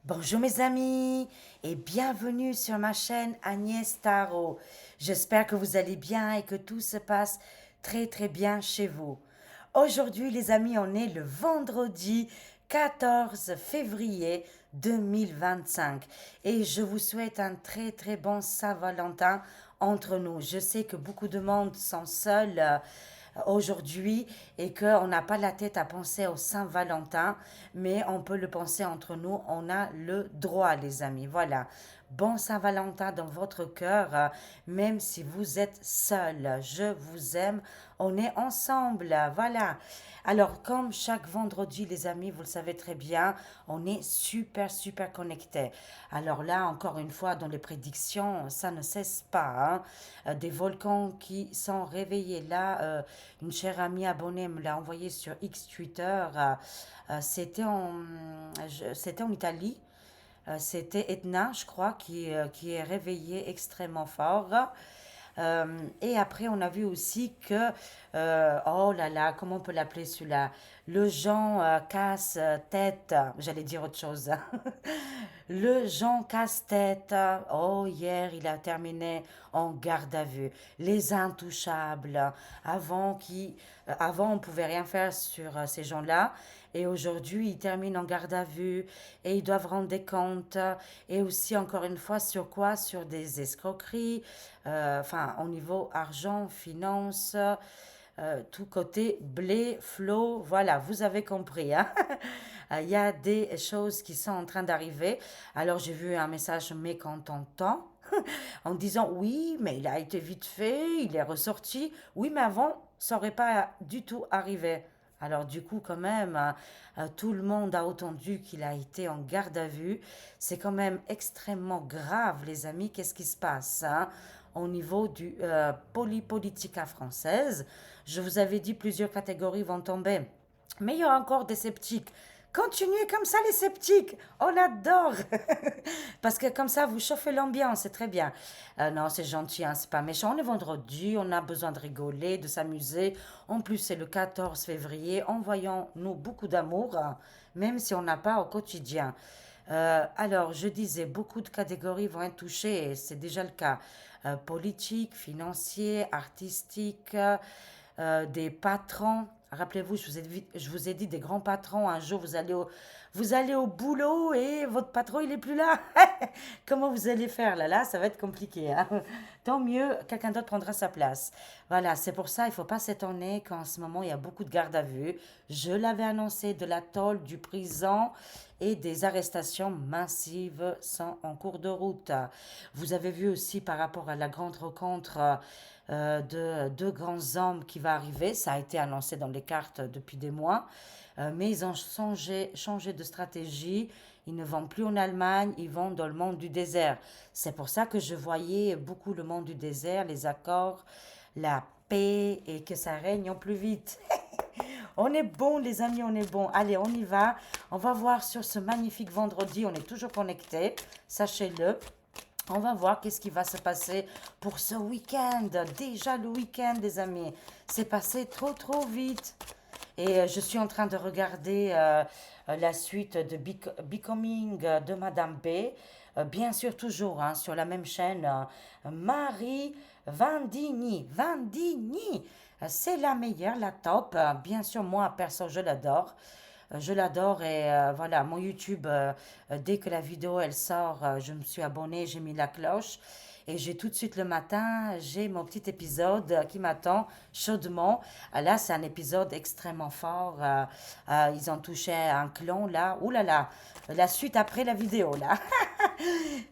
Bonjour mes amis et bienvenue sur ma chaîne Agnès Tarot. J'espère que vous allez bien et que tout se passe très très bien chez vous. Aujourd'hui les amis, on est le vendredi 14 février 2025 et je vous souhaite un très très bon Saint-Valentin entre nous. Je sais que beaucoup de monde sont seuls aujourd'hui et qu'on n'a pas la tête à penser au Saint-Valentin, mais on peut le penser entre nous, on a le droit les amis, voilà. Bon Saint-Valentin dans votre cœur, même si vous êtes seul. Je vous aime, on est ensemble, voilà. Alors, comme chaque vendredi, les amis, vous le savez très bien, on est super, super connectés. Alors là, encore une fois, dans les prédictions, ça ne cesse pas, hein. Des volcans qui sont réveillés. Là, une chère amie abonnée me l'a envoyé sur X Twitter. C'était en Italie. C'était Etna, je crois, qui est réveillé extrêmement fort. Et après, on a vu aussi que, oh là là, comment on peut l'appeler celui-là? Le Jean casse-tête, j'allais dire autre chose. Le Jean casse-tête, oh hier, il a terminé en garde à vue. Les intouchables, avant on pouvait rien faire sur ces gens-là. Et aujourd'hui, ils terminent en garde à vue et ils doivent rendre des comptes. Et aussi, encore une fois, sur quoi? Sur des escroqueries, enfin, au niveau argent, finance, tout côté blé, flot, voilà, vous avez compris, hein. Il y a des choses qui sont en train d'arriver. Alors, j'ai vu un message mécontentant en disant oui, mais il a été vite fait, il est ressorti. Oui, mais avant, ça n'aurait pas du tout arrivé. Alors du coup, quand même, tout le monde a entendu qu'il a été en garde à vue. C'est quand même extrêmement grave, les amis. Qu'est-ce qui se passe, hein, au niveau du politica française? Je vous avais dit plusieurs catégories vont tomber. Mais il y a encore des sceptiques. Continuez comme ça les sceptiques, on adore. Parce que comme ça, vous chauffez l'ambiance, c'est très bien. Non, c'est gentil, hein, c'est pas méchant. On est vendredi, on a besoin de rigoler, de s'amuser. En plus, c'est le 14 février. Envoyons-nous beaucoup d'amour, hein, même si on n'a pas au quotidien. Alors, je disais, beaucoup de catégories vont être touchées, et c'est déjà le cas. Politique, financier, artistique, des patrons. Rappelez-vous, je vous ai dit des grands patrons. Un jour, vous allez au boulot et votre patron, il est plus là. Comment vous allez faire là? Là, ça va être compliqué, hein. Tant mieux, quelqu'un d'autre prendra sa place. Voilà, c'est pour ça, il ne faut pas s'étonner qu'en ce moment, il y a beaucoup de gardes à vue. Je l'avais annoncé, de la tôle, du prison et des arrestations massives sont en cours de route. Vous avez vu aussi par rapport à la grande rencontre de deux grands hommes qui va arriver. Ça a été annoncé dans les cartes depuis des mois. Mais ils ont changé de stratégie. Ils ne vont plus en Allemagne, ils vont dans le monde du désert. C'est pour ça que je voyais beaucoup le monde du désert, les accords, la paix et que ça règne au plus vite. On est bon, les amis, on est bon. Allez, on y va. On va voir sur ce magnifique vendredi. On est toujours connectés, sachez-le. On va voir qu'est-ce qui va se passer pour ce week-end. Déjà le week-end, les amis. C'est passé trop, trop vite. Et je suis en train de regarder la suite de Becoming de Madame B. Bien sûr, toujours hein, sur la même chaîne. Marie Vandigny. Vandigny. C'est la meilleure, la top. Bien sûr, moi, perso, je l'adore. Je l'adore et voilà, mon YouTube, dès que la vidéo elle sort, je me suis abonnée, j'ai mis la cloche et j'ai tout de suite le matin, j'ai mon petit épisode qui m'attend chaudement. Là, c'est un épisode extrêmement fort. Ils ont touché un clone là. Ouh là là, la suite après la vidéo là.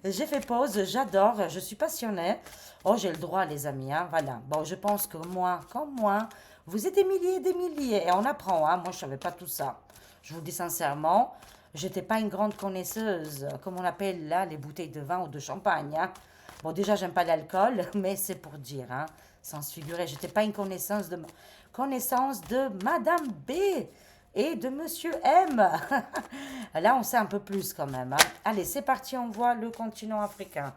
J'ai fait pause, j'adore, je suis passionnée. Oh, j'ai le droit, les amis, hein, voilà. Bon, je pense que moi, comme moi, vous êtes des milliers, et on apprend, hein. Moi, je savais pas tout ça. Je vous le dis sincèrement, j'étais pas une grande connaisseuse, comme on appelle là les bouteilles de vin ou de champagne, hein. Bon, déjà, j'aime pas l'alcool, mais c'est pour dire, hein, sans se figurer, j'étais pas une connaissance de Madame B et de Monsieur M. Là, on sait un peu plus quand même, hein. Allez, c'est parti, on voit le continent africain.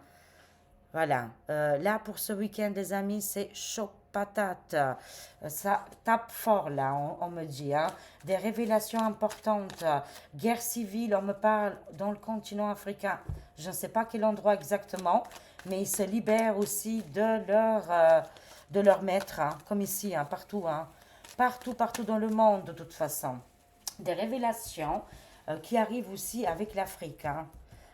Voilà. Là, pour ce week-end, les amis, c'est chaud patate. Ça tape fort là, on me dit, hein. Des révélations importantes. Guerre civile, on me parle dans le continent africain. Je ne sais pas quel endroit exactement, mais ils se libèrent aussi de leur maître, hein, comme ici, hein, partout, hein. Partout, partout dans le monde, de toute façon. Des révélations qui arrivent aussi avec l'Afrique, hein.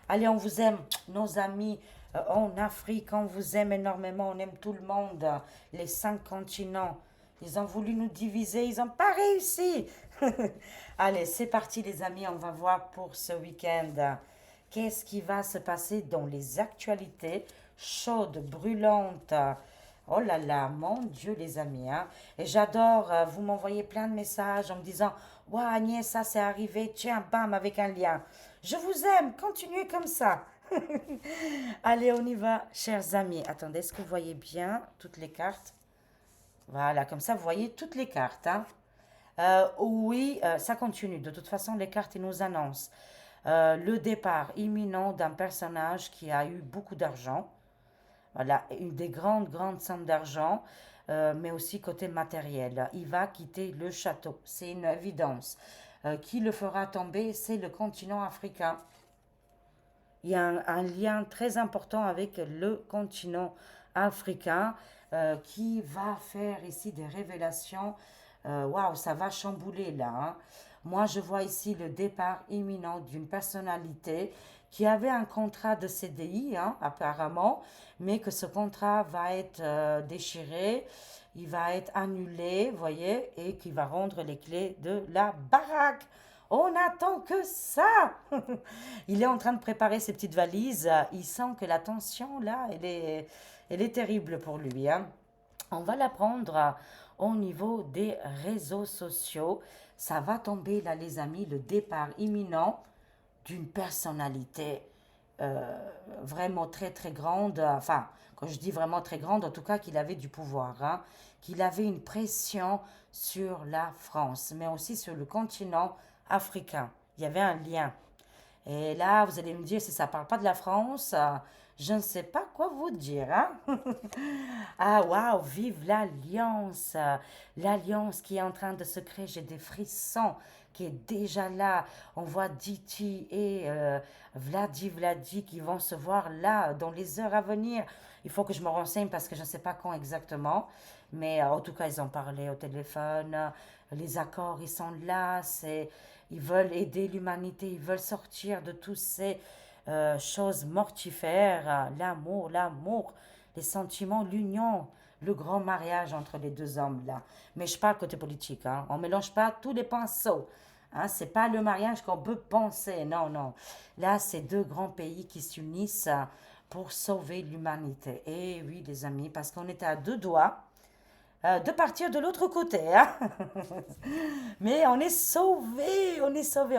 Allez, on vous aime, nos amis en Afrique, on vous aime énormément, on aime tout le monde, les 5 continents. Ils ont voulu nous diviser, ils n'ont pas réussi. Allez, c'est parti les amis, on va voir pour ce week-end. Qu'est-ce qui va se passer dans les actualités chaudes, brûlantes? Oh là là, mon Dieu les amis, hein. Et j'adore, vous m'envoyez plein de messages en me disant, ouais Agnès, ça c'est arrivé, tiens, bam, avec un lien. Je vous aime, continuez comme ça. Allez, on y va, chers amis. Attendez, est-ce que vous voyez bien toutes les cartes? Voilà, comme ça, vous voyez toutes les cartes, hein. Oui, ça continue. De toute façon, les cartes, ils nous annoncent le départ imminent d'un personnage qui a eu beaucoup d'argent. Voilà, une des grandes, grandes sommes d'argent, mais aussi côté matériel. Il va quitter le château. C'est une évidence. Qui le fera tomber? C'est le continent africain. Il y a un lien très important avec le continent africain qui va faire ici des révélations. Waouh, ça va chambouler là, hein. Moi, je vois ici le départ imminent d'une personnalité qui avait un contrat de CDI, hein, apparemment, mais que ce contrat va être déchiré, il va être annulé, vous voyez, et qui va rendre les clés de la baraque. On attend que ça. Il est en train de préparer ses petites valises. Il sent que la tension, là, elle est terrible pour lui, hein. On va la prendre au niveau des réseaux sociaux. Ça va tomber, là, les amis, le départ imminent d'une personnalité euh, vraiment très, très grande. Enfin, quand je dis vraiment très grande, en tout cas qu'il avait du pouvoir, hein, qu'il avait une pression sur la France, mais aussi sur le continent africain. Il y avait un lien. Et là, vous allez me dire, si ça ne parle pas de la France, je ne sais pas quoi vous dire, hein? Ah, waouh, vive l'alliance! L'alliance qui est en train de se créer, j'ai des frissons, qui est déjà là. On voit Diti et Vladi qui vont se voir là dans les heures à venir. Il faut que je me renseigne parce que je ne sais pas quand exactement. Mais en tout cas, ils ont parlé au téléphone. Les accords, ils sont là. Ils veulent aider l'humanité. Ils veulent sortir de toutes ces choses mortifères. L'amour, l'amour, les sentiments, l'union, le grand mariage entre les deux hommes là. Mais je parle côté politique, hein. On ne mélange pas tous les pinceaux. Hein, c'est pas le mariage qu'on peut penser. Non, non. Là, c'est deux grands pays qui s'unissent pour sauver l'humanité. Et oui, les amis, parce qu'on était à deux doigts de partir de l'autre côté, hein. Mais on est sauvés,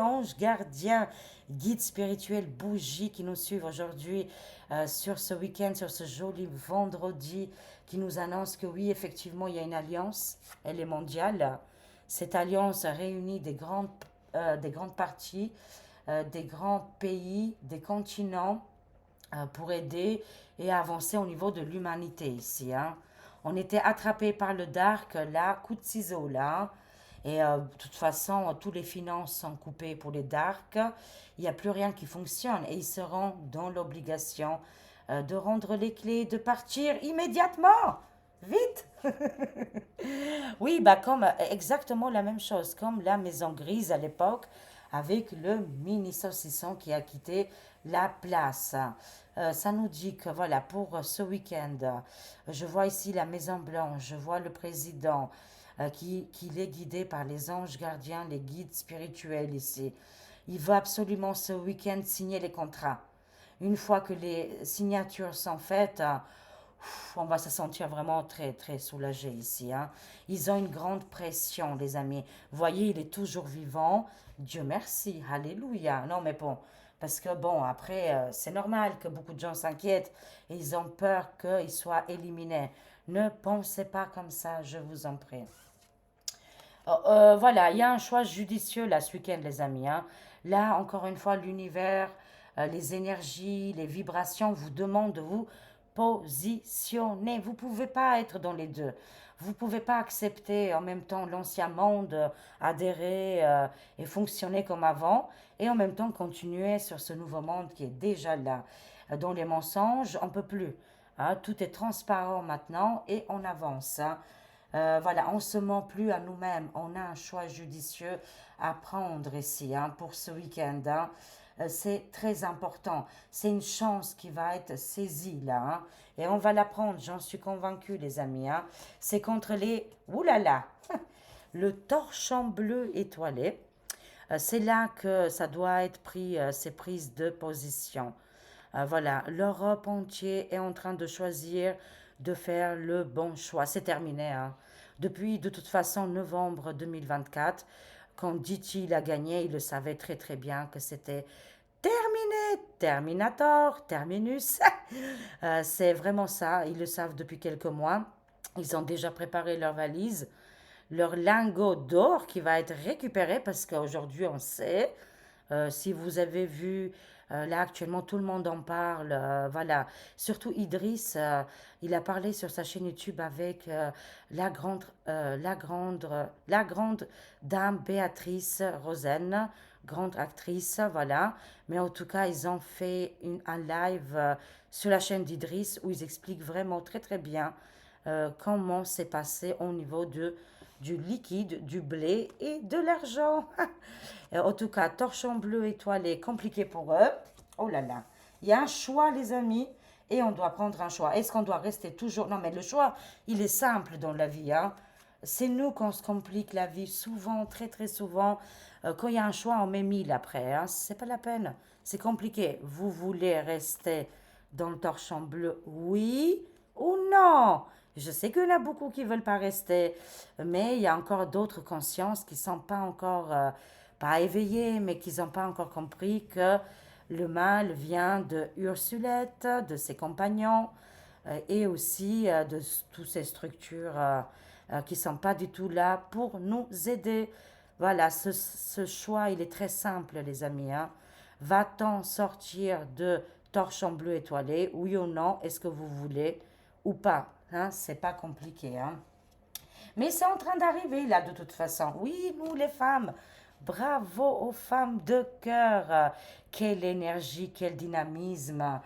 anges gardiens, guides spirituels, bougies qui nous suivent aujourd'hui sur ce week-end, sur ce joli vendredi, qui nous annonce que oui, effectivement, il y a une alliance, elle est mondiale. Cette alliance réunit des grandes parties, des grands pays, des continents pour aider et avancer au niveau de l'humanité ici, hein. On était attrapé par le dark, là, coup de ciseau, là. Et de toute façon, tous les finances sont coupées pour les dark. Il n'y a plus rien qui fonctionne. Et ils seront dans l'obligation de rendre les clés, de partir immédiatement. Vite. Oui, bah comme exactement la même chose, comme la maison grise à l'époque, avec le mini saucisson qui a quitté la place. Ça nous dit que voilà, pour ce week-end, je vois ici la Maison Blanche, je vois le président qui est guidé par les anges gardiens, les guides spirituels ici. Il veut absolument ce week-end signer les contrats. Une fois que les signatures sont faites, on va se sentir vraiment très, très soulagé ici, hein. Ils ont une grande pression, les amis. Vous voyez, il est toujours vivant. Dieu merci, alléluia. Non, mais bon, parce que bon, après, c'est normal que beaucoup de gens s'inquiètent et ils ont peur qu'il soit éliminé. Ne pensez pas comme ça, je vous en prie. Voilà, il y a un choix judicieux là ce week-end, les amis, hein. Là, encore une fois, l'univers, les énergies, les vibrations vous demandent de vous positionner. Vous ne pouvez pas être dans les deux. Vous ne pouvez pas accepter en même temps l'ancien monde, adhérer et fonctionner comme avant, et en même temps continuer sur ce nouveau monde qui est déjà là. Dans les mensonges, on ne peut plus. Hein. Tout est transparent maintenant et on avance. Hein. Voilà, on ne se ment plus à nous-mêmes. On a un choix judicieux à prendre ici hein, pour ce week-end. Hein. C'est très important. C'est une chance qui va être saisie là. Hein. Et on va la prendre, j'en suis convaincue, les amis. Hein. C'est contre les... Oulala, le torchon bleu étoilé. C'est là que ça doit être pris, ces prises de position. Voilà, l'Europe entière est en train de choisir de faire le bon choix. C'est terminé. Hein. Depuis, de toute façon, novembre 2024, quand Diti l'a gagné, il le savait très très bien que c'était terminé, Terminator, Terminus. C'est vraiment ça, ils le savent depuis quelques mois. Ils ont déjà préparé leur valise, leur lingot d'or qui va être récupéré parce qu'aujourd'hui on sait, si vous avez vu, là actuellement tout le monde en parle, voilà, surtout Idriss, il a parlé sur sa chaîne YouTube avec la grande dame Béatrice Rosen, grande actrice, voilà. Mais en tout cas, ils ont fait un live sur la chaîne d'Idriss où ils expliquent vraiment très très bien comment c'est passé au niveau du liquide, du blé et de l'argent. En tout cas, torchon bleu étoilé, compliqué pour eux. Oh là là. Il y a un choix, les amis, et on doit prendre un choix. Est-ce qu'on doit rester toujours... Non, mais le choix, il est simple dans la vie. Hein. C'est nous qu'on se complique la vie souvent, très très souvent. Quand il y a un choix, on met 1000 après. Hein. C'est pas la peine. C'est compliqué. Vous voulez rester dans le torchon bleu, oui ou non? Je sais qu'il y en a beaucoup qui veulent pas rester, mais il y a encore d'autres consciences qui sont pas encore, pas éveillées, mais qui n'ont pas encore compris que le mal vient de Ursulette, de ses compagnons, et aussi de toutes ces structures qui ne sont pas du tout là pour nous aider. Voilà, ce choix, il est très simple, les amis. Hein. Va-t-on sortir de torchon bleu étoilé, oui ou non? Est-ce que vous voulez ou pas? Hein? C'est pas compliqué. Hein? Mais c'est en train d'arriver là, de toute façon. Oui, nous les femmes, bravo aux femmes de cœur. Quelle énergie, quel dynamisme.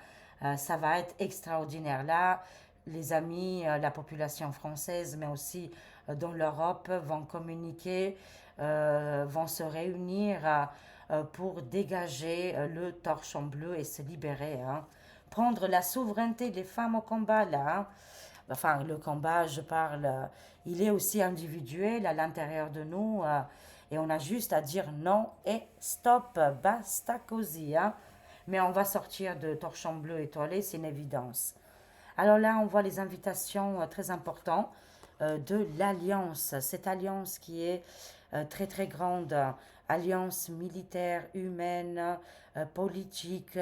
Ça va être extraordinaire. Là, les amis, la population française, mais aussi dans l'Europe, vont communiquer, vont se réunir pour dégager le torchon bleu et se libérer. Hein. Prendre la souveraineté des femmes au combat, là. Hein. Enfin, le combat, je parle, il est aussi individuel à l'intérieur de nous. Et on a juste à dire non et stop, basta così. Hein. Mais on va sortir de torchon bleu étoilé, c'est une évidence. Alors là, on voit les invitations très importantes de l'Alliance. Cette alliance qui est très très grande, alliance militaire, humaine, politique.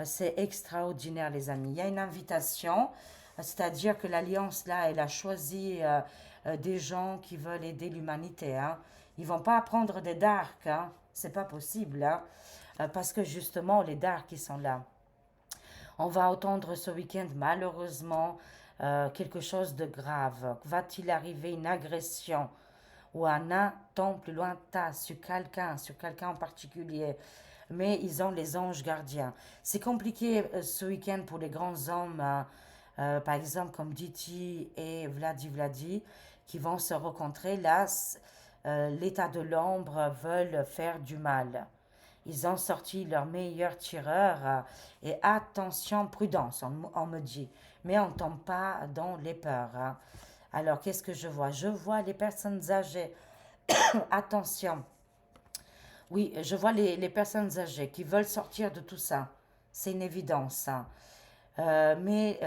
C'est extraordinaire, les amis. Il y a une invitation, c'est-à-dire que l'Alliance, là, elle a choisi des gens qui veulent aider l'humanité. Hein. Ils vont pas prendre des darks, hein. C'est pas possible, hein. Parce que justement, les darks, ils sont là. On va entendre ce week-end, malheureusement, quelque chose de grave. Va-t-il arriver une agression ou un attentat plus lointain sur quelqu'un en particulier? Mais ils ont les anges gardiens. C'est compliqué ce week-end pour les grands hommes, par exemple comme Diti et Vladi, qui vont se rencontrer. Là, l'état de l'ombre veulent faire du mal. Ils ont sorti leurs meilleurs tireurs et attention, prudence, on me dit. Mais on ne tombe pas dans les peurs. Hein. Alors, qu'est-ce que je vois? Je vois les personnes âgées. Attention. Oui, je vois les personnes âgées qui veulent sortir de tout ça. C'est une évidence. Hein. Mais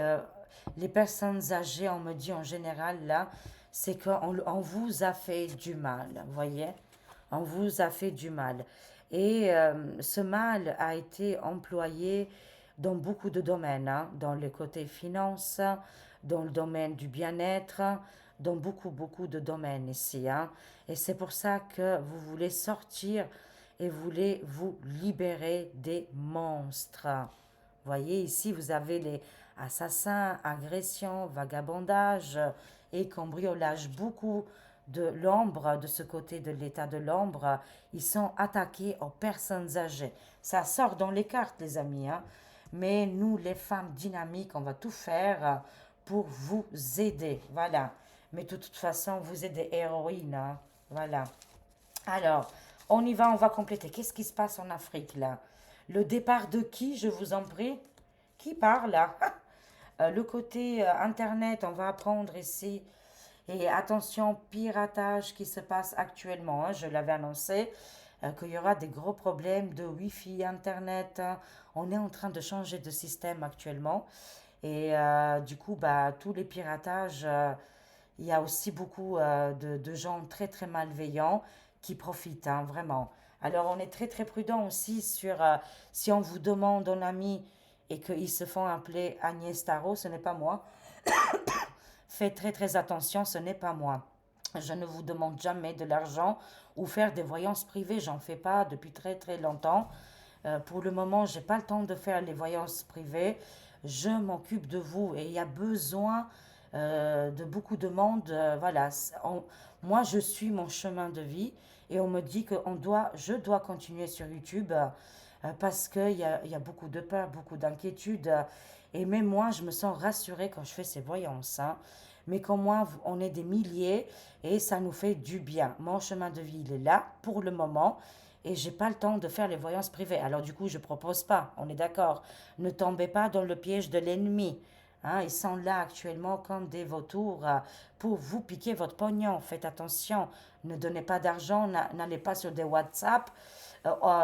les personnes âgées, on me dit en général là, c'est qu'on vous a fait du mal, vous voyez? On vous a fait du mal. Et ce mal a été employé dans beaucoup de domaines, hein, dans le côté finance, dans le domaine du bien-être, dans beaucoup, beaucoup de domaines ici. Hein. Et c'est pour ça que vous voulez sortir et voulez vous libérer des monstres. Vous voyez, ici, vous avez les assassins, agressions, vagabondage et cambriolage. Beaucoup de l'ombre, de ce côté de l'état de l'ombre, ils sont attaqués aux personnes âgées. Ça sort dans les cartes, les amis, hein. Mais nous, les femmes dynamiques, on va tout faire pour vous aider. Voilà. Mais de toute façon, vous êtes des héroïnes, hein. Voilà. Alors, on y va, on va compléter. Qu'est-ce qui se passe en Afrique, là? Le départ de qui, je vous en prie? Qui parle, là? Le côté Internet, on va apprendre ici. Et attention, piratage qui se passe actuellement, hein. Je l'avais annoncé qu'il y aura des gros problèmes de Wi-Fi, Internet, hein. On est en train de changer de système actuellement. Et du coup, bah, tous les piratages, il y a aussi beaucoup de gens très très malveillants qui profitent, hein, vraiment. Alors on est très très prudent aussi sur si on vous demande un ami et qu'ils se font appeler Agnès Tarot, ce n'est pas moi. Faites très très attention, ce n'est pas moi. Je ne vous demande jamais de l'argent ou faire des voyances privées, j'en fais pas depuis très très longtemps. Pour le moment, j'ai pas le temps de faire les voyances privées. Je m'occupe de vous et il y a besoin de beaucoup de monde. Voilà, moi je suis mon chemin de vie et on me dit que je dois continuer sur YouTube parce il y a beaucoup de peur, beaucoup d'inquiétude. Et même moi, je me sens rassurée quand je fais ces voyances, hein. Mais comme moi, on est des milliers et ça nous fait du bien. Mon chemin de vie, il est là pour le moment et j'ai pas le temps de faire les voyances privées. Alors du coup, je propose pas. On est d'accord. Ne tombez pas dans le piège de l'ennemi. Hein, ils sont là actuellement comme des vautours pour vous piquer votre pognon. Faites attention. Ne donnez pas d'argent. N'allez pas sur des WhatsApp.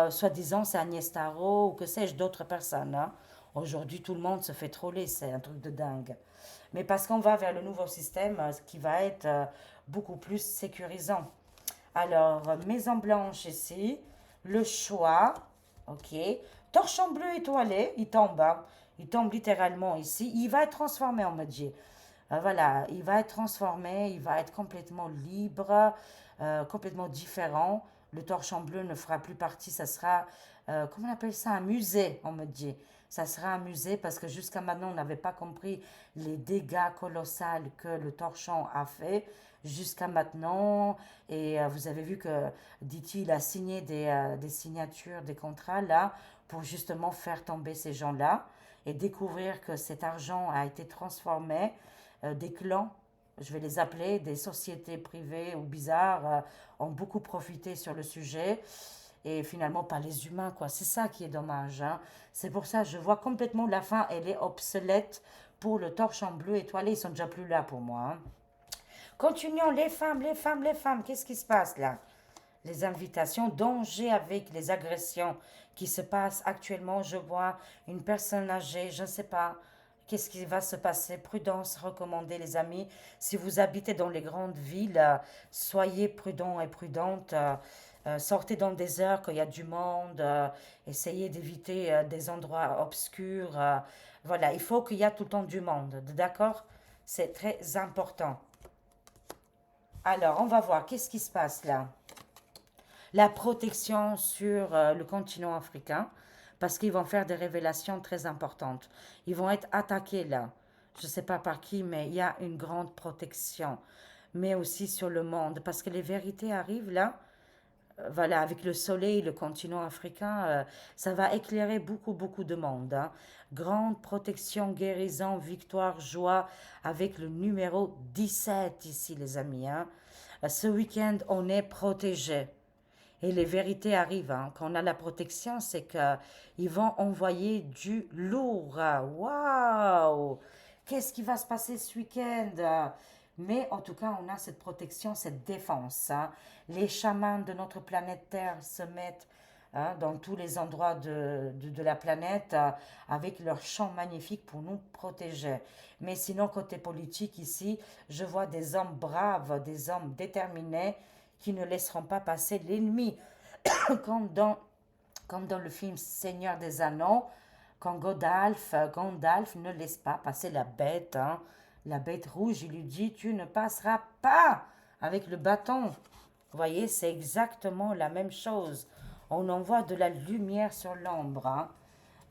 Soi-disant, c'est Agnès Tarot ou que sais-je d'autres personnes, hein. Aujourd'hui, tout le monde se fait troller. C'est un truc de dingue. Mais parce qu'on va vers le nouveau système qui va être beaucoup plus sécurisant. Alors, Maison Blanche ici, le choix, ok. Torchon bleu étoilé, il tombe, hein. Il tombe littéralement ici. Il va être transformé, on me dit. Voilà, il va être transformé, il va être complètement libre, complètement différent. Le torchon bleu ne fera plus partie, ça sera, comment on appelle ça, un musée, on me dit. Ça sera un musée parce que jusqu'à maintenant, on n'avait pas compris les dégâts colossaux que le torchon a fait jusqu'à maintenant. Et vous avez vu que dit-il a signé des signatures, des contrats là, pour justement faire tomber ces gens-là et découvrir que cet argent a été transformé. Des clans, je vais les appeler, des sociétés privées ou bizarres, ont beaucoup profité sur le sujet et finalement pas les humains, quoi. C'est ça qui est dommage, hein. C'est pour ça que je vois complètement la fin, elle est obsolète pour le torchon bleu étoilé, ils sont déjà plus là pour moi, hein. Continuons, les femmes, les femmes, les femmes, qu'est-ce qui se passe là? Les invitations, danger avec les agressions qui se passent actuellement. Je vois une personne âgée, je ne sais pas qu'est-ce qui va se passer. Prudence recommandée, les amis. Si vous habitez dans les grandes villes, soyez prudents et prudentes. Sortez dans des heures quand il y a du monde. Essayez d'éviter des endroits obscurs. Voilà, il faut qu'il y a tout le temps du monde. D'accord? C'est très important. Alors, on va voir qu'est-ce qui se passe là. La protection sur le continent africain, parce qu'ils vont faire des révélations très importantes. Ils vont être attaqués là. Je ne sais pas par qui, mais il y a une grande protection. Mais aussi sur le monde, parce que les vérités arrivent là. Voilà, avec le soleil, le continent africain, ça va éclairer beaucoup, beaucoup de monde, hein. Grande protection, guérison, victoire, joie, avec le numéro 17 ici, les amis, hein. Ce week-end, on est protégé. Et les vérités arrivent, hein. Quand on a la protection, c'est qu'ils vont envoyer du lourd. Waouh! Qu'est-ce qui va se passer ce week-end? Mais en tout cas, on a cette protection, cette défense, hein. Les chamans de notre planète Terre se mettent, hein, dans tous les endroits de la planète avec leurs chants magnifiques pour nous protéger. Mais sinon, côté politique ici, je vois des hommes braves, des hommes déterminés qui ne laisseront pas passer l'ennemi. comme, dans, comme dans le film Seigneur des Anneaux, quand Gandalf ne laisse pas passer la bête, hein, la bête rouge, il lui dit, tu ne passeras pas avec le bâton. Vous voyez, c'est exactement la même chose. On envoie de la lumière sur l'ombre, hein.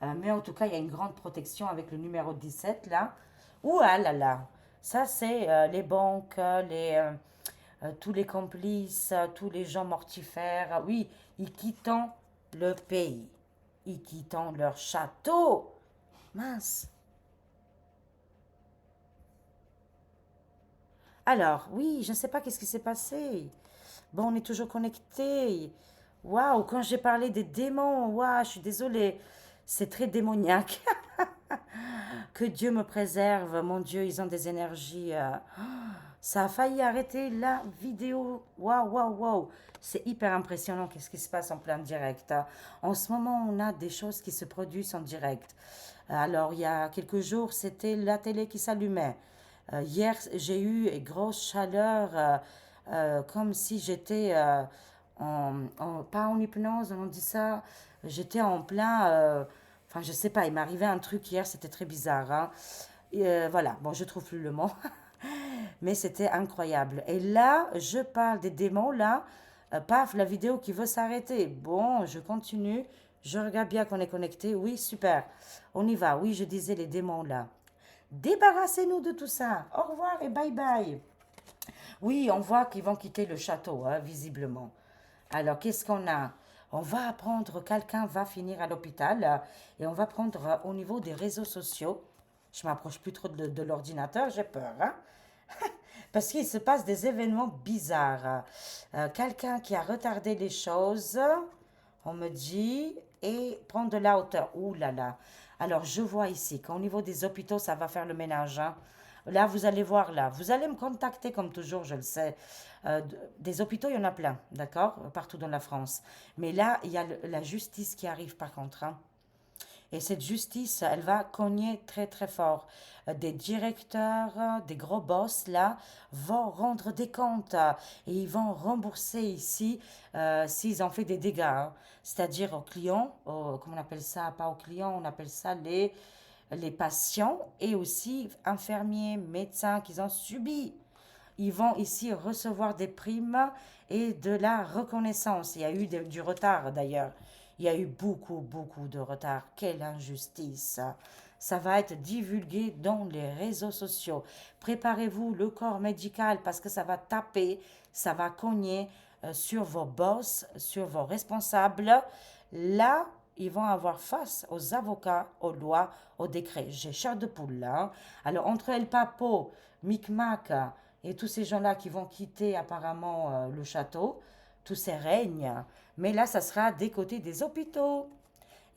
Mais en tout cas, il y a une grande protection avec le numéro 17 là. Ouh ah là là. Ça, c'est les banques, tous les complices, tous les gens mortifères. Oui, ils quittent le pays. Ils quittent leur château. Mince. Alors, oui, je ne sais pas qu'est-ce qui s'est passé. Bon, on est toujours connecté. Waouh, quand j'ai parlé des démons, waouh, je suis désolée. C'est très démoniaque. Que Dieu me préserve. Mon Dieu, ils ont des énergies. Ça a failli arrêter la vidéo. Waouh, waouh, waouh. C'est hyper impressionnant qu'est-ce qui se passe en plein direct, hein. En ce moment, on a des choses qui se produisent en direct. Alors, il y a quelques jours, c'était la télé qui s'allumait. Hier, j'ai eu une grosse chaleur, comme si j'étais pas en hypnose, on dit ça. J'étais en plein. Enfin, je sais pas, il m'arrivait un truc hier, c'était très bizarre, hein. Et, voilà, bon, je trouve plus le mot. Mais c'était incroyable. Et là, je parle des démons, là, paf, la vidéo qui veut s'arrêter. Bon, je continue, je regarde bien qu'on est connecté. Oui, super, on y va. Oui, je disais les démons, là. Débarrassez-nous de tout ça. Au revoir et bye bye. Oui, on voit qu'ils vont quitter le château, hein, visiblement. Alors, qu'est-ce qu'on a? On va apprendre, quelqu'un va finir à l'hôpital et on va prendre au niveau des réseaux sociaux. Je m'approche plus trop de l'ordinateur, j'ai peur, hein? Parce qu'il se passe des événements bizarres. Quelqu'un qui a retardé les choses, on me dit, et prendre de la hauteur. Ouh là là. Alors, je vois ici qu'au niveau des hôpitaux, ça va faire le ménage, hein. Là, vous allez voir là. Vous allez me contacter comme toujours, je le sais. Des hôpitaux, il y en a plein, d'accord? Partout dans la France. Mais là, il y a la justice qui arrive par contre, hein. Et cette justice, elle va cogner très très fort. Des directeurs, des gros boss là, vont rendre des comptes et ils vont rembourser ici s'ils ont fait des dégâts, hein. C'est-à-dire aux clients, comment on appelle ça? Pas aux clients, on appelle ça les patients et aussi infirmiers, médecins qui ont subi. Ils vont ici recevoir des primes et de la reconnaissance. Il y a eu du retard d'ailleurs. Il y a eu beaucoup, beaucoup de retard. Quelle injustice. Ça va être divulgué dans les réseaux sociaux. Préparez-vous le corps médical parce que ça va taper, ça va cogner sur vos boss, sur vos responsables. Là, ils vont avoir face aux avocats, aux lois, aux décrets. J'ai chair de poule là, hein. Alors, entre El Papo, Micmac et tous ces gens-là qui vont quitter apparemment le château, tous ces règnes, mais là, ça sera des côtés des hôpitaux.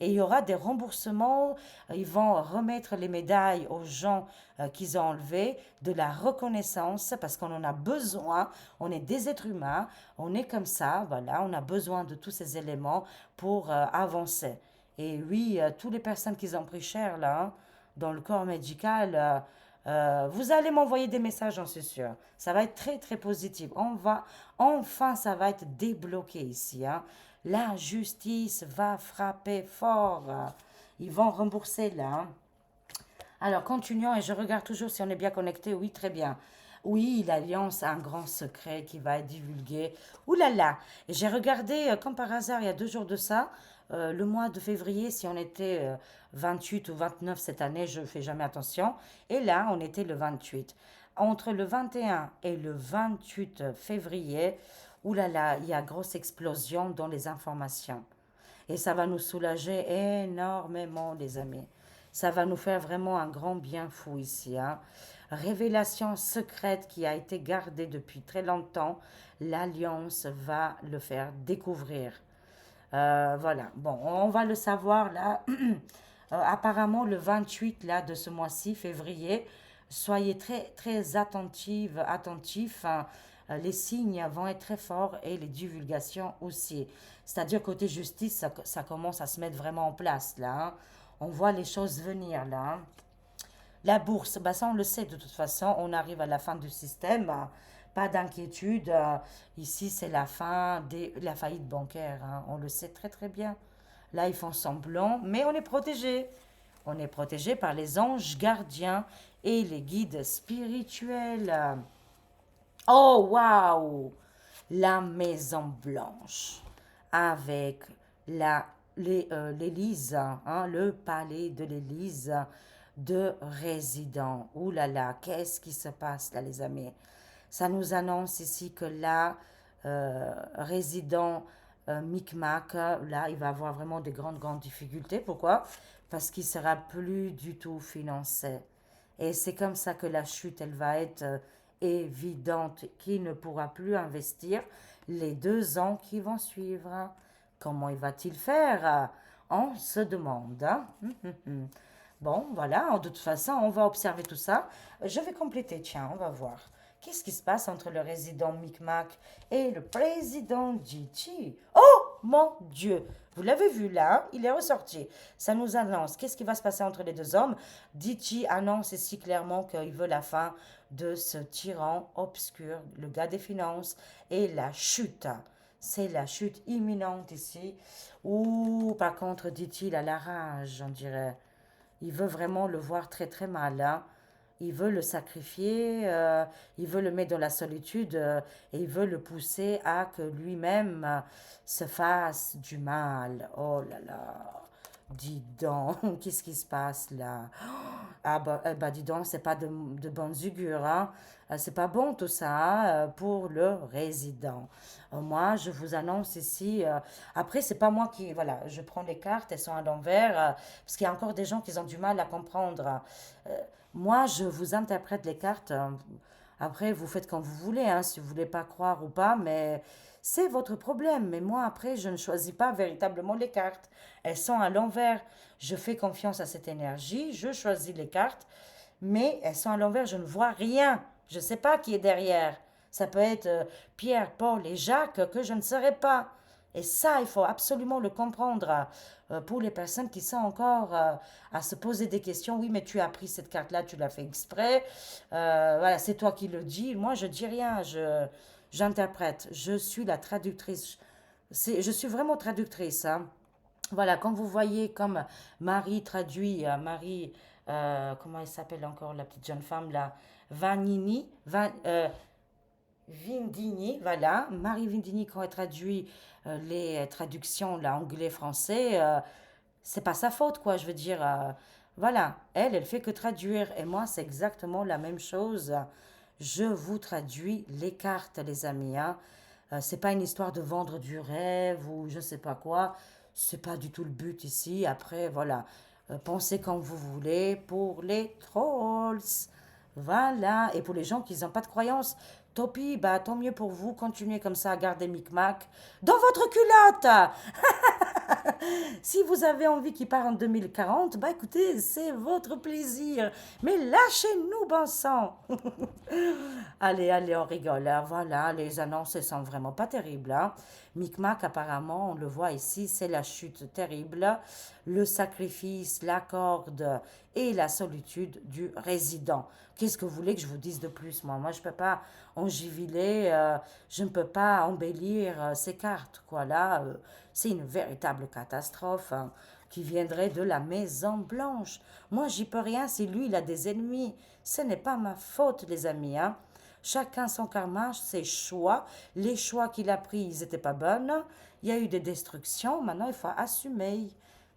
Et il y aura des remboursements. Ils vont remettre les médailles aux gens qu'ils ont enlevés, de la reconnaissance, parce qu'on en a besoin. On est des êtres humains, on est comme ça, voilà, on a besoin de tous ces éléments pour avancer. Et oui, toutes les personnes qui ont pris cher là, hein, dans le corps médical, vous allez m'envoyer des messages, j'en suis sûre. Ça va être très très positif. Enfin, ça va être débloqué ici, hein. La justice va frapper fort. Ils vont rembourser là, hein. Alors, continuons et je regarde toujours si on est bien connecté. Oui, très bien. Oui, l'Alliance a un grand secret qui va être divulgué. Ouh là là! Et j'ai regardé, comme par hasard, il y a 2 jours de ça, le mois de février, si on était 28 ou 29 cette année, je ne fais jamais attention. Et là, on était le 28. Entre le 21 et le 28 février, ouh là là, il y a grosse explosion dans les informations. Et ça va nous soulager énormément, les amis. Ça va nous faire vraiment un grand bien fou ici, hein. Révélation secrète qui a été gardée depuis très longtemps. L'Alliance va le faire découvrir. Voilà, bon, on va le savoir là. Apparemment, le 28 là, de ce mois-ci, février, soyez très, très attentifs, hein. Les signes vont être très forts et les divulgations aussi. C'est-à-dire, côté justice, ça commence à se mettre vraiment en place là, hein. On voit les choses venir là, hein. La bourse, bah ça on le sait de toute façon, on arrive à la fin du système, pas d'inquiétude. Ici c'est la fin de la faillite bancaire, hein. On le sait très très bien. Là ils font semblant, mais on est protégé. On est protégé par les anges gardiens et les guides spirituels. Oh waouh! La Maison Blanche avec la l'Élysée, hein, le palais de l'Élysée de résidents. Ouh là là, qu'est-ce qui se passe là, les amis? Ça nous annonce ici que là, résident Micmac, là, il va avoir vraiment des grandes, grandes difficultés. Pourquoi? Parce qu'il sera plus du tout financé. Et c'est comme ça que la chute, elle va être évidente, qu'il ne pourra plus investir les 2 ans qui vont suivre. Comment il va-t-il faire? On se demande, hein. Bon, voilà, de toute façon, on va observer tout ça. Je vais compléter, tiens, on va voir. Qu'est-ce qui se passe entre le résident Micmac et le président Gigi? Oh mon Dieu! Vous l'avez vu là, hein, il est ressorti. Ça nous annonce qu'est-ce qui va se passer entre les deux hommes. Gigi annonce ici clairement qu'il veut la fin de ce tyran obscur, le gars des finances, et la chute. C'est la chute imminente ici. Ou par contre, dit-il, il a la rage, on dirait. Il veut vraiment le voir très très mal, hein. Il veut le sacrifier, il veut le mettre dans la solitude et il veut le pousser à que lui-même se fasse du mal. Oh là là, dis donc, qu'est-ce qui se passe là? Ah bah, dis donc, c'est pas de bonnes augures, hein. C'est pas bon tout ça hein, pour le résident. Moi, je vous annonce ici. Après, c'est pas moi qui. Voilà, je prends les cartes, elles sont à l'envers, parce qu'il y a encore des gens qui ont du mal à comprendre. Euh, Moi, je vous interprète les cartes. Après, vous faites comme vous voulez, hein, si vous voulez pas croire ou pas, mais c'est votre problème. Mais moi, après, je ne choisis pas véritablement les cartes. Elles sont à l'envers. Je fais confiance à cette énergie, je choisis les cartes, mais elles sont à l'envers, je ne vois rien. Je ne sais pas qui est derrière. Ça peut être Pierre, Paul et Jacques que je ne saurais pas. Et ça, il faut absolument le comprendre pour les personnes qui sont encore à se poser des questions. Oui, mais tu as pris cette carte-là, tu l'as fait exprès. Voilà, c'est toi qui le dis. Moi, je dis rien, j'interprète. Je suis la traductrice. Je suis vraiment traductrice, hein. Voilà, quand vous voyez comme Marie traduit, Marie, comment elle s'appelle encore, la petite jeune femme là, Vanini, Vindini, voilà, Marie Vindini, quand elle traduit les traductions là, anglais-français, c'est pas sa faute, quoi, je veux dire. Voilà, elle fait que traduire, et moi, c'est exactement la même chose. Je vous traduis les cartes, les amis, hein. C'est pas une histoire de vendre du rêve ou je sais pas quoi. C'est pas du tout le but ici. Après, voilà. Pensez comme vous voulez pour les trolls. Voilà. Et pour les gens qui n'ont pas de croyance, Topi, bah tant mieux pour vous. Continuez comme ça à garder Micmac dans votre culotte. Si vous avez envie qu'il part en 2040, bah écoutez, c'est votre plaisir. Mais lâchez-nous, bon sang. Allez, allez, on rigole, hein. Voilà, les annonces, elles sont vraiment pas terribles, hein. Micmac, apparemment, on le voit ici, c'est la chute terrible, le sacrifice, la corde et la solitude du résident. Qu'est-ce que vous voulez que je vous dise de plus, moi? Moi, je peux pas enjiviler, je ne peux pas embellir ces cartes, quoi. Là, c'est une véritable catastrophe, hein, qui viendrait de la Maison Blanche. Moi, j'y peux rien si lui, il a des ennemis. Ce n'est pas ma faute, les amis, hein. Chacun son karma, ses choix. Les choix qu'il a pris, ils n'étaient pas bonnes. Il y a eu des destructions. Maintenant, il faut assumer.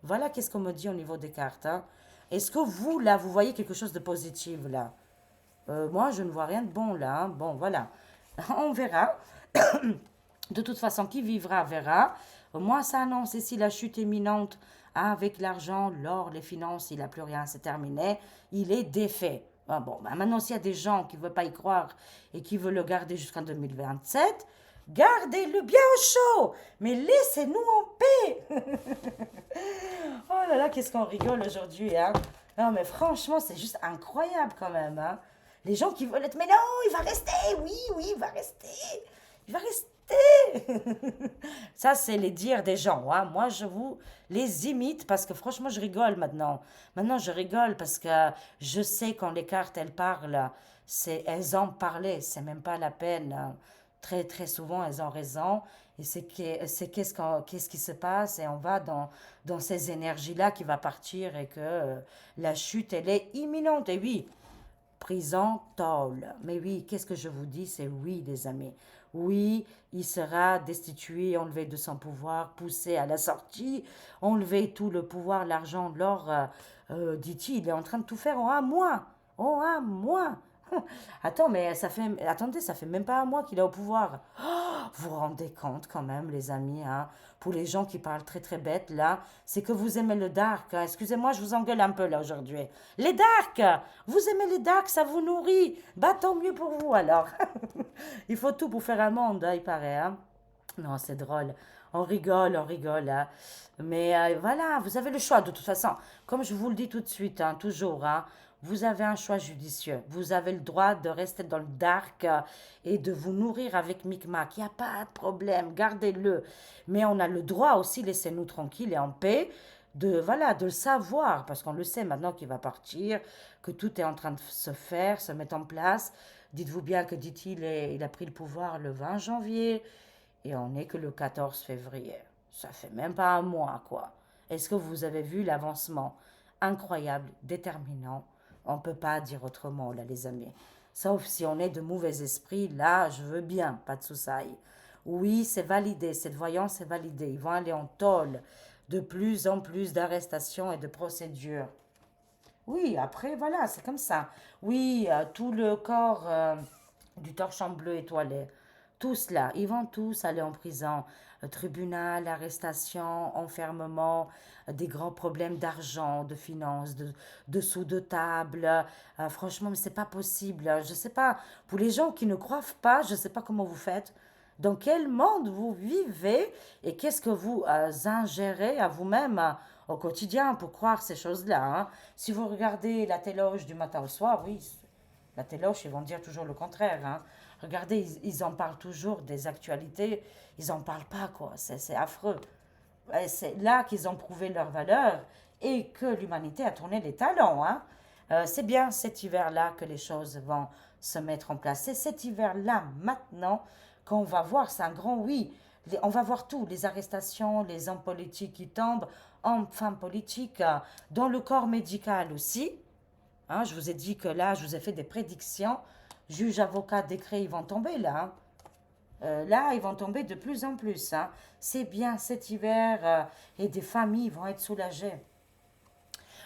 Voilà qu'est-ce qu'on me dit au niveau des cartes, hein. Est-ce que vous, là, vous voyez quelque chose de positif, là? Moi, je ne vois rien de bon, là, hein. Bon, voilà. On verra. De toute façon, qui vivra verra. Moi, ça annonce ici la chute imminente avec l'argent, l'or, les finances, il n'a plus rien, c'est terminé. Il est défait. Ah bon, bah maintenant, s'il y a des gens qui ne veulent pas y croire et qui veulent le garder jusqu'en 2027, gardez-le bien au chaud, mais laissez-nous en paix. Oh là là, qu'est-ce qu'on rigole aujourd'hui, hein? Non, mais franchement, c'est juste incroyable quand même, hein? Les gens qui veulent être, mais non, il va rester, oui, oui, il va rester. Il va rester. Ça, c'est les dires des gens, hein. Moi, je vous les imite parce que franchement, je rigole maintenant. Maintenant, je rigole parce que je sais quand les cartes, elles parlent, elles en parlaient, c'est même pas la peine, hein. Très, très souvent, elles ont raison. Et c'est qu'est-ce qui se passe et on va dans ces énergies-là qui va partir et que la chute, elle est imminente. Et oui, prison tôle. Mais oui, qu'est-ce que je vous dis? C'est oui, les amis. Oui, il sera destitué, enlevé de son pouvoir, poussé à la sortie, enlevé tout le pouvoir, l'argent, l'or, dit-il, il est en train de tout faire en un mois. En un mois. Attends, mais attendez, ça fait même pas un mois qu'il est au pouvoir. Vous vous rendez compte quand même, les amis, hein, pour les gens qui parlent très très bête là, c'est que vous aimez le dark, hein. Excusez-moi, je vous engueule un peu là aujourd'hui. Les dark, vous aimez les dark, ça vous nourrit. Bah tant mieux pour vous alors. Il faut tout pour faire un monde, hein, il paraît, hein. Non, c'est drôle. On rigole, hein. Mais voilà, vous avez le choix de toute façon. Comme je vous le dis tout de suite, hein, toujours, hein, vous avez un choix judicieux. Vous avez le droit de rester dans le dark et de vous nourrir avec Micmac. Il n'y a pas de problème, gardez-le. Mais on a le droit aussi, laissez-nous tranquilles et en paix, de, voilà, de le savoir, parce qu'on le sait maintenant qu'il va partir, que tout est en train de se faire, se mettre en place. Dites-vous bien que, dit-il, il a pris le pouvoir le 20 janvier et on n'est que le 14 février. Ça fait même pas un mois, quoi. Est-ce que vous avez vu l'avancement? Incroyable, déterminant. On ne peut pas dire autrement, là, les amis. Sauf si on est de mauvais esprits, là, je veux bien, pas de soucis. Oui, c'est validé, cette voyance est validée. Ils vont aller en tôle. De plus en plus d'arrestations et de procédures. Oui, après, voilà, c'est comme ça. Oui, tout le corps du torchon bleu étoilé, tous là, ils vont tous aller en prison. Tribunal, arrestation, enfermement, des grands problèmes d'argent, de finances, de dessous de table. Franchement, mais c'est pas possible. Je sais pas, pour les gens qui ne croient pas, je sais pas comment vous faites. Dans quel monde vous vivez et qu'est-ce que vous ingérez à vous-même au quotidien pour croire ces choses-là, hein. Si vous regardez la téloge du matin au soir, oui, la téloche, ils vont dire toujours le contraire, hein. Regardez, ils en parlent toujours des actualités, ils en parlent pas, quoi. C'est affreux. Ouais, c'est là qu'ils ont prouvé leur valeur et que l'humanité a tourné les talons, hein. C'est bien cet hiver-là que les choses vont se mettre en place. C'est cet hiver-là, maintenant, qu'on va voir, c'est un grand oui. On va voir tout, les arrestations, les hommes politiques qui tombent, hommes, femmes politiques, dans le corps médical aussi. Hein, je vous ai dit que là, je vous ai fait des prédictions. Juges, avocats, décrets, ils vont tomber là, hein. Là, ils vont tomber de plus en plus, hein. C'est bien cet hiver et des familles vont être soulagées.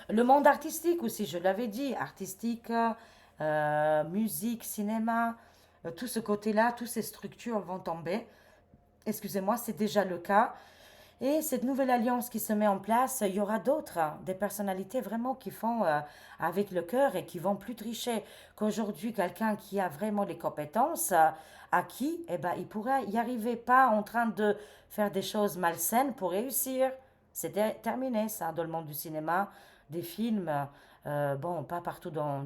Le monde artistique aussi, je l'avais dit, artistique, musique, cinéma, tout ce côté-là, toutes ces structures vont tomber. Excusez-moi, c'est déjà le cas. Et cette nouvelle alliance qui se met en place, il y aura d'autres, hein, des personnalités vraiment qui font avec le cœur et qui vont plus tricher qu'aujourd'hui quelqu'un qui a vraiment les compétences, à qui, eh ben, il pourra y arriver, pas en train de faire des choses malsaines pour réussir. C'est terminé ça dans le monde du cinéma, des films, bon, pas partout dans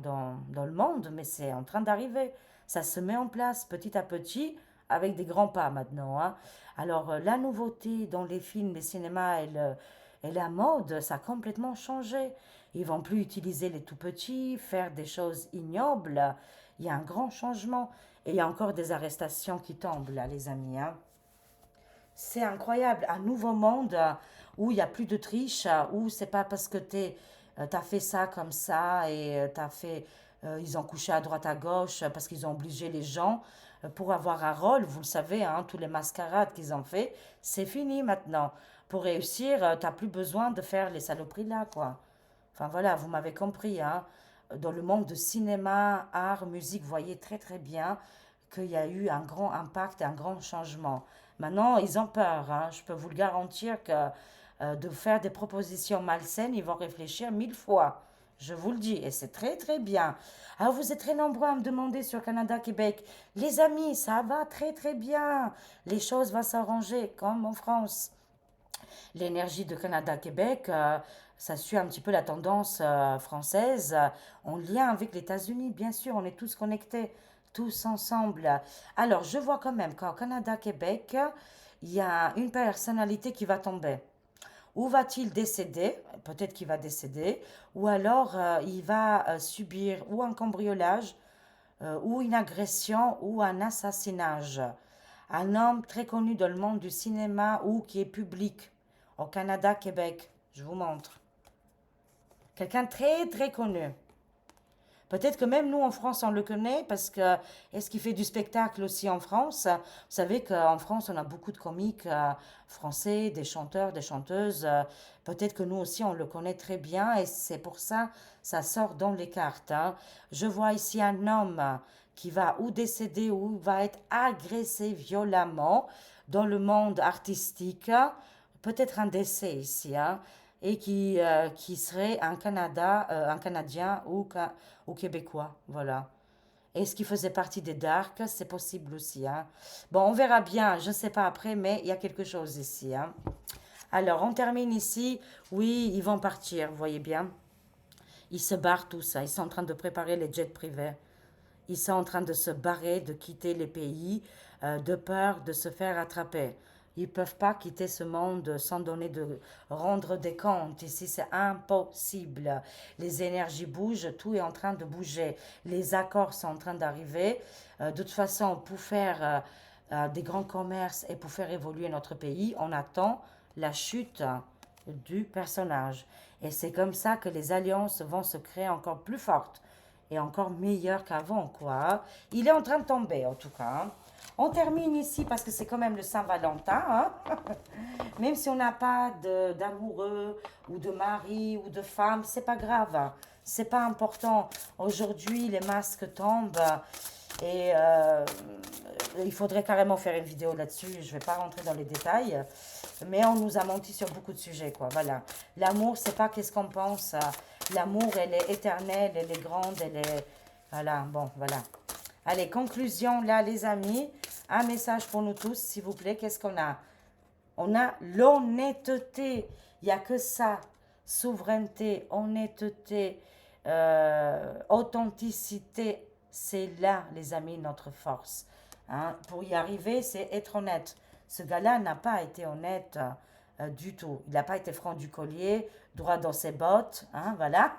le monde, mais c'est en train d'arriver. Ça se met en place petit à petit avec des grands pas maintenant, hein. Alors, la nouveauté dans les films, les cinémas et la mode, ça a complètement changé. Ils vont plus utiliser les tout petits, faire des choses ignobles. Il y a un grand changement. Et il y a encore des arrestations qui tombent là, les amis, hein. C'est incroyable, un nouveau monde où il n'y a plus de triche, où c'est pas parce que t'as fait ça comme ça et ils ont couché à droite à gauche parce qu'ils ont obligé les gens pour avoir un rôle. Vous le savez, hein, tous les mascarades qu'ils ont fait, c'est fini maintenant. Pour réussir, t'as plus besoin de faire les saloperies là, quoi. Enfin voilà, vous m'avez compris, hein. Dans le monde de cinéma, art, musique, vous voyez très très bien qu'il y a eu un grand impact et un grand changement. Maintenant, ils ont peur, hein. Je peux vous le garantir que de faire des propositions malsaines, ils vont réfléchir 1000 fois. Je vous le dis, et c'est très très bien. Alors vous êtes très nombreux à me demander sur Canada, Québec. Les amis, ça va très très bien. Les choses vont s'arranger comme en France. L'énergie de Canada-Québec, ça suit un petit peu la tendance française en lien avec les États-Unis. Bien sûr, on est tous connectés, tous ensemble. Alors, je vois quand même qu'au Canada-Québec, il y a une personnalité qui va tomber. Où va-t-il décéder? Peut-être qu'il va décéder. Ou alors, il va subir ou un cambriolage, ou une agression, ou un assassinage. Un homme très connu dans le monde du cinéma ou qui est public au Canada, Québec. Je vous montre. Quelqu'un très très connu. Peut-être que même nous en France on le connaît parce que est-ce qu'il fait du spectacle aussi en France? Vous savez qu'en France on a beaucoup de comiques français, des chanteurs, des chanteuses. Peut-être que nous aussi on le connaît très bien et c'est pour ça ça sort dans les cartes, hein. Je vois ici un homme qui va ou décéder ou va être agressé violemment dans le monde artistique. Peut-être un décès ici, hein, et qui serait un Canadien ou Québécois, voilà. Est-ce qu'il faisait partie des Dark? C'est possible aussi, hein. Bon, on verra bien, je ne sais pas après, mais il y a quelque chose ici, hein. Alors, on termine ici. Oui, ils vont partir, vous voyez bien. Ils se barrent tout ça. Ils sont en train de préparer les jets privés. Ils sont en train de se barrer, de quitter les pays, de peur de se faire attraper. Ils ne peuvent pas quitter ce monde sans donner de rendre des comptes. Ici, c'est impossible. Les énergies bougent, tout est en train de bouger. Les accords sont en train d'arriver. De toute façon, pour faire des grands commerces et pour faire évoluer notre pays, on attend la chute du personnage. Et c'est comme ça que les alliances vont se créer encore plus fortes et encore meilleures qu'avant, quoi. Il est en train de tomber, en tout cas, hein. On termine ici parce que c'est quand même le Saint-Valentin, hein. Même si on n'a pas d'amoureux ou de mari ou de femme, c'est pas grave. C'est pas important. Aujourd'hui, les masques tombent et il faudrait carrément faire une vidéo là-dessus. Je vais pas rentrer dans les détails, mais on nous a menti sur beaucoup de sujets, quoi. Voilà. L'amour, c'est pas qu'est-ce qu'on pense. L'amour, elle est éternelle, elle est grande, elle est... Voilà, bon, voilà. Allez, conclusion là, les amis. Un message pour nous tous, s'il vous plaît. Qu'est-ce qu'on a? On a l'honnêteté. Il n'y a que ça. Souveraineté, honnêteté, authenticité. C'est là, les amis, notre force, hein. Pour y arriver, c'est être honnête. Ce gars-là n'a pas été honnête du tout. Il n'a pas été franc du collier, droit dans ses bottes, hein, voilà.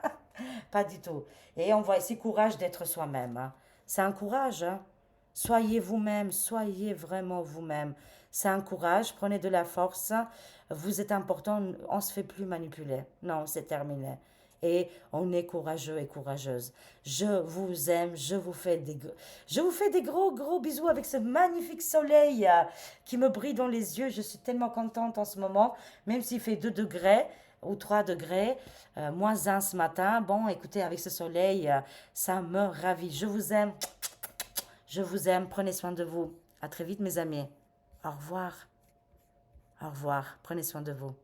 Pas du tout. Et on voit ici courage d'être soi-même, hein. C'est un courage, hein. Soyez vous-même, soyez vraiment vous-même. C'est un courage, prenez de la force. Vous êtes important, on ne se fait plus manipuler. Non, c'est terminé. Et on est courageux et courageuse. Je vous aime, je vous fais des gros, gros bisous avec ce magnifique soleil qui me brille dans les yeux. Je suis tellement contente en ce moment, même s'il fait 2 degrés ou 3 degrés, moins 1 ce matin. Bon, écoutez, avec ce soleil, ça me ravit. Je vous aime. Je vous aime, prenez soin de vous. À très vite mes amis. Au revoir. Au revoir. Prenez soin de vous.